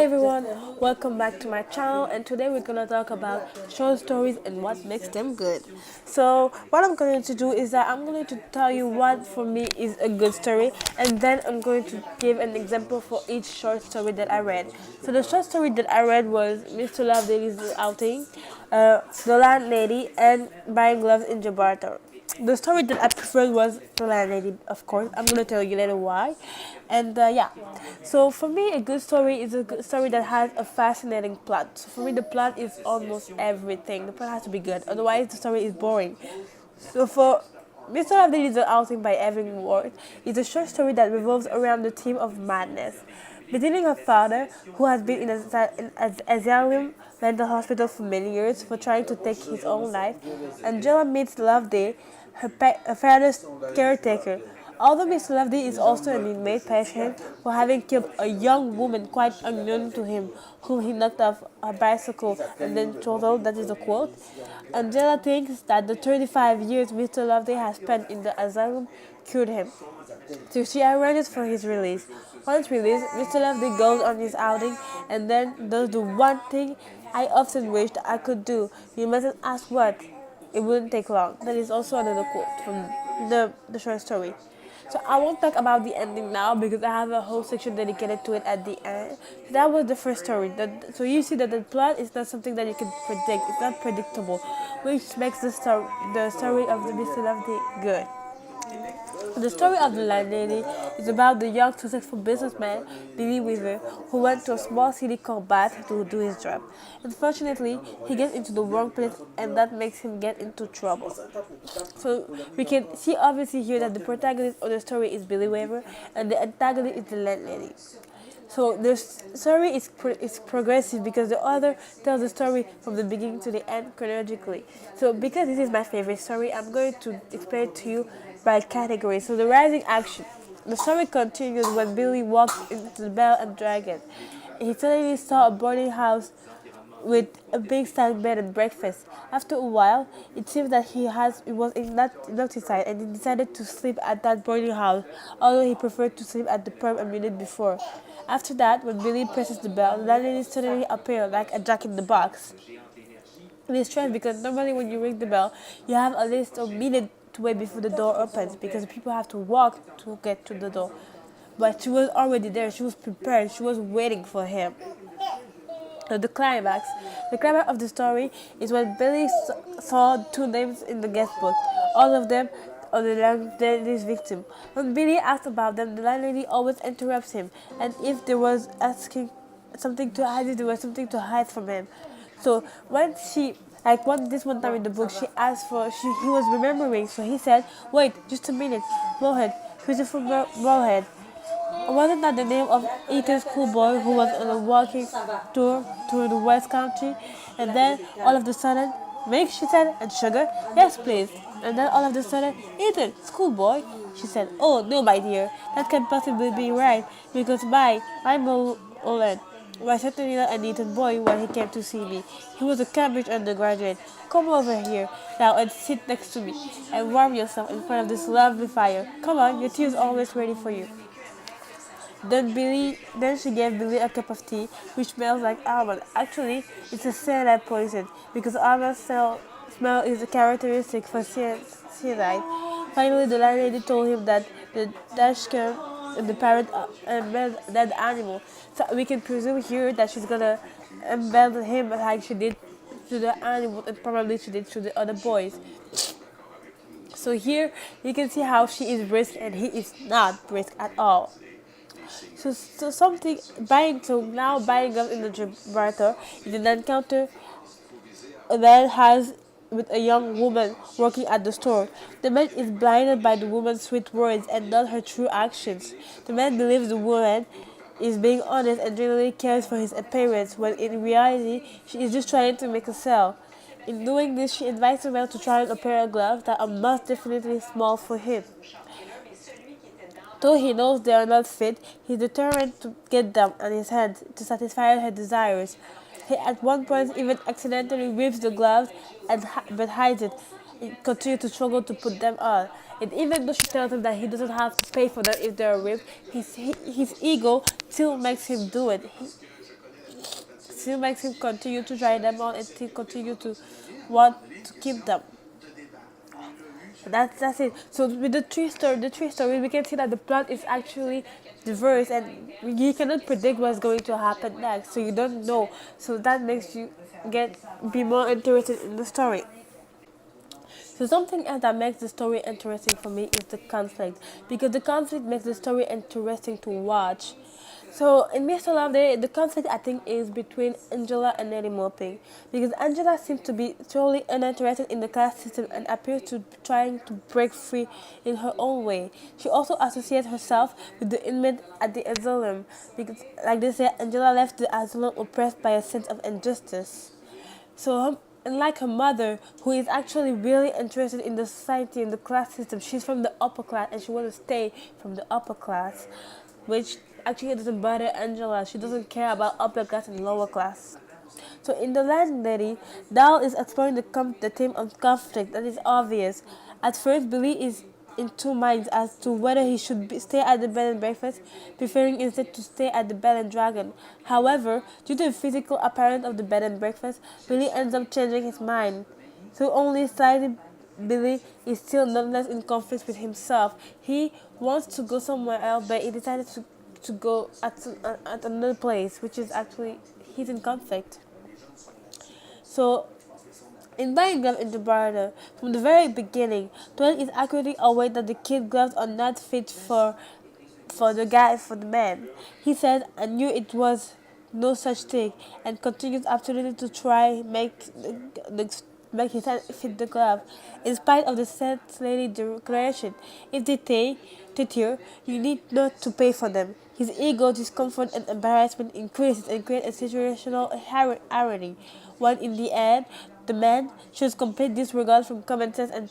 everyone, welcome back to my channel, and today we're gonna talk about short stories and what makes them good. So what I'm going to do is that I'm going to tell you what for me is a good story, and then I'm going to give an example for each short story that I read. So the short story that I read was Mr. Lovedale's outing, The Landlady, and Buying Gloves in Gibraltar. The story that I preferred was The Landlady, of course. I'm gonna tell you later why. And yeah, so for me, a good story is a good story that has a fascinating plot. So for me, the plot is almost everything. The plot has to be good, otherwise the story is boring. So for Mr. Lovedale is an outing by Evan Ward. It's a short story that revolves around the theme of madness. Beginning her father, who has been in an asylum mental hospital for many years for trying to take his own life, Angela meets Loveday, her father's caretaker. Although Miss Loveday is also an inmate patient for having killed a young woman quite unknown to him, whom he knocked off a bicycle and then totaled, that is a quote, Angela thinks that the 35 years Mr. Loveday has spent in the asylum cured him. So she arranges for his release. Once released, Mr. Loveday goes on his outing and then does the one thing I often wished I could do. You mustn't ask what. It wouldn't take long. That is also another quote from the short story. So I won't talk about the ending now because I have a whole section dedicated to it at the end. So that was the first story. So you see that the plot is not something that you can predict. It's not predictable, which makes the story of the Mr. Loveday good. The story of the landlady is about the young successful businessman Billy Weaver who went to a small city called Bath to do his job. Unfortunately, he gets into the wrong place and that makes him get into trouble. So we can see obviously here that the protagonist of the story is Billy Weaver and the antagonist is the landlady. So the story is progressive because the author tells the story from the beginning to the end chronologically. So because this is my favorite story, I'm going to explain it to you by category. So the rising action. The story continues when Billy walks into the Bell and Dragon. He suddenly saw a boarding house with a big stand bed and breakfast. After a while, it seems that he was hypnotized and he decided to sleep at that boarding house, although he preferred to sleep at the pub a minute before. After that, when Billy presses the bell, the landlady suddenly appears like a jack in the box. It is strange because normally when you ring the bell, you have at least a minute to wait before the door opens because people have to walk to get to the door. But she was already there, she was prepared, she was waiting for him. The climax. The climax of the story is when Billy saw two names in the guest book. All of them are the landlady's victim. When Billy asks about them, the landlady always interrupts him, and if there was asking something to hide, there was something to hide from him. So when this one time in the book, she asked he was remembering. So he said, "Wait, just a minute, Moorhead, Christopher Moorhead." Wasn't that the name of Ethan's schoolboy who was on a walking tour through the West Country? And then all of a sudden, milk, she said, and sugar? Yes, please. And then all of a sudden, Ethan, schoolboy? She said, oh, no, my dear, that can't possibly be right, because I'm Oled. My certainly not an Ethan boy when he came to see me. He was a Cambridge undergraduate. Come over here now and sit next to me and warm yourself in front of this lovely fire. Come on, your tea is always ready for you. Then she gave Billy a cup of tea, which smells like almond. Actually, it's a cyanide poison because almond smell is a characteristic for cyanide. Finally, the landlady told him that the dashcam and the parrot embed that animal. So we can presume here that she's gonna embed him like she did to the animal and probably she did to the other boys. So here you can see how she is brisk and he is not brisk at all. So now buying up in the Gibraltar is an encounter a man has with a young woman working at the store. The man is blinded by the woman's sweet words and not her true actions. The man believes the woman is being honest and generally cares for his appearance, when in reality she is just trying to make a sale. In doing this, she invites the man to try on a pair of gloves that are most definitely small for him. Though he knows they are not fit, he is determined to get them on his hands to satisfy her desires. He at one point even accidentally rips the gloves but hides it. He continues to struggle to put them on. And even though she tells him that he doesn't have to pay for them if they are ripped, his ego still makes him do it. still makes him continue to try them on and still continue to want to keep them. That's it. So with the three stories, we can see that the plot is actually diverse, and you cannot predict what's going to happen next. So you don't know. So that makes you get be more interested in the story. So something else that makes the story interesting for me is the conflict, because the conflict makes the story interesting to watch. So in Mr. Love, the conflict I think is between Angela and Nelly Moping, because Angela seems to be totally uninterested in the class system and appears to be trying to break free in her own way. She also associates herself with the inmate at the asylum, because like they say, Angela left the asylum oppressed by a sense of injustice. So, unlike her mother, who is actually really interested in the society and the class system, she's from the upper class and she wants to stay from the upper class, which actually doesn't bother Angela. She doesn't care about upper class and lower class. So in The Landlady, Dal is exploring the theme of conflict that is obvious. At first, Billy is in two minds as to whether he should stay at the bed and breakfast, preferring instead to stay at the Bell and Dragon. However, due to the physical appearance of the bed and breakfast, Billy ends up changing his mind. So only slightly, Billy is still nonetheless in conflict with himself. He wants to go somewhere else, but he decided to go at another place, which is actually he's in conflict. So in buying glove into barter, from the very beginning, Twain is accurately aware that the kid gloves are not fit for the man. He said, "I knew it was no such thing," and continues absolutely to try make his hand fit the glove, in spite of the said lady declaration. If they tear, you need not to pay for them. His ego, discomfort, and embarrassment increases and create a situational irony, when in the end, the man shows complete disregard from common sense and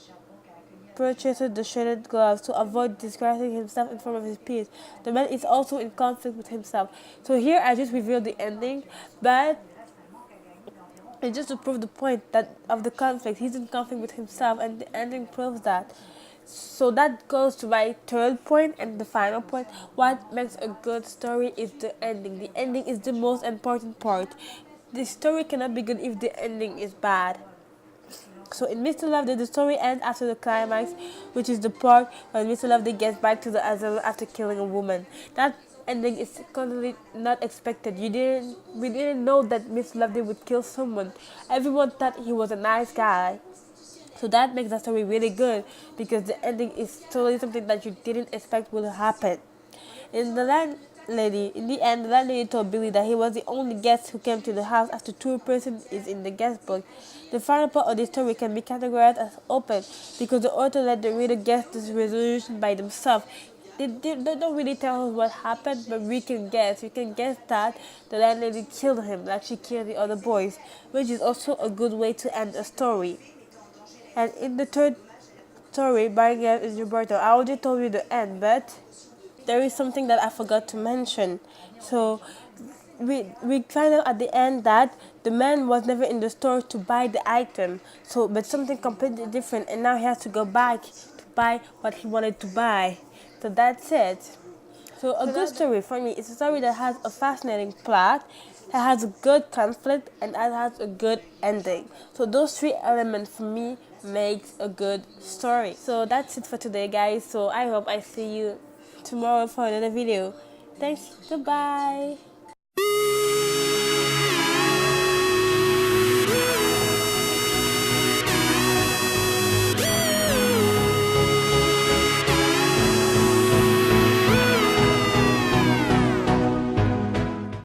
purchases the shredded gloves to avoid disgracing himself in front of his peers. The man is also in conflict with himself. So here I just revealed the ending, but it's just to prove the point that of the conflict. He's in conflict with himself, and the ending proves that. So that goes to my third point and the final point. What makes a good story is the ending. The ending is the most important part. The story cannot be good if the ending is bad. So in Mr. Loveday, the story ends after the climax, which is the part when Mr. Loveday gets back to the asylum after killing a woman. That ending is completely not expected. We didn't know that Mr. Loveday would kill someone. Everyone thought he was a nice guy. So that makes the story really good because the ending is totally something that you didn't expect will happen. In the end, the landlady told Billy that he was the only guest who came to the house after two persons is in the guest book. The final part of the story can be categorized as open because the author let the reader guess this resolution by themselves. They don't really tell us what happened, but we can guess. We can guess that the landlady killed him, like she killed the other boys, which is also a good way to end a story. And in the third story, Barrington is Roberto, I already told you the end, but there is something that I forgot to mention. So we find out at the end that the man was never in the store to buy the item. So but something completely different, and now he has to go back to buy what he wanted to buy. So that's it. So a good story for me is a story that has a fascinating plot, it has a good conflict, and it has a good ending. So those three elements for me makes a good story. So that's it for today, guys. So I hope I see you tomorrow for another video. Thanks. Goodbye.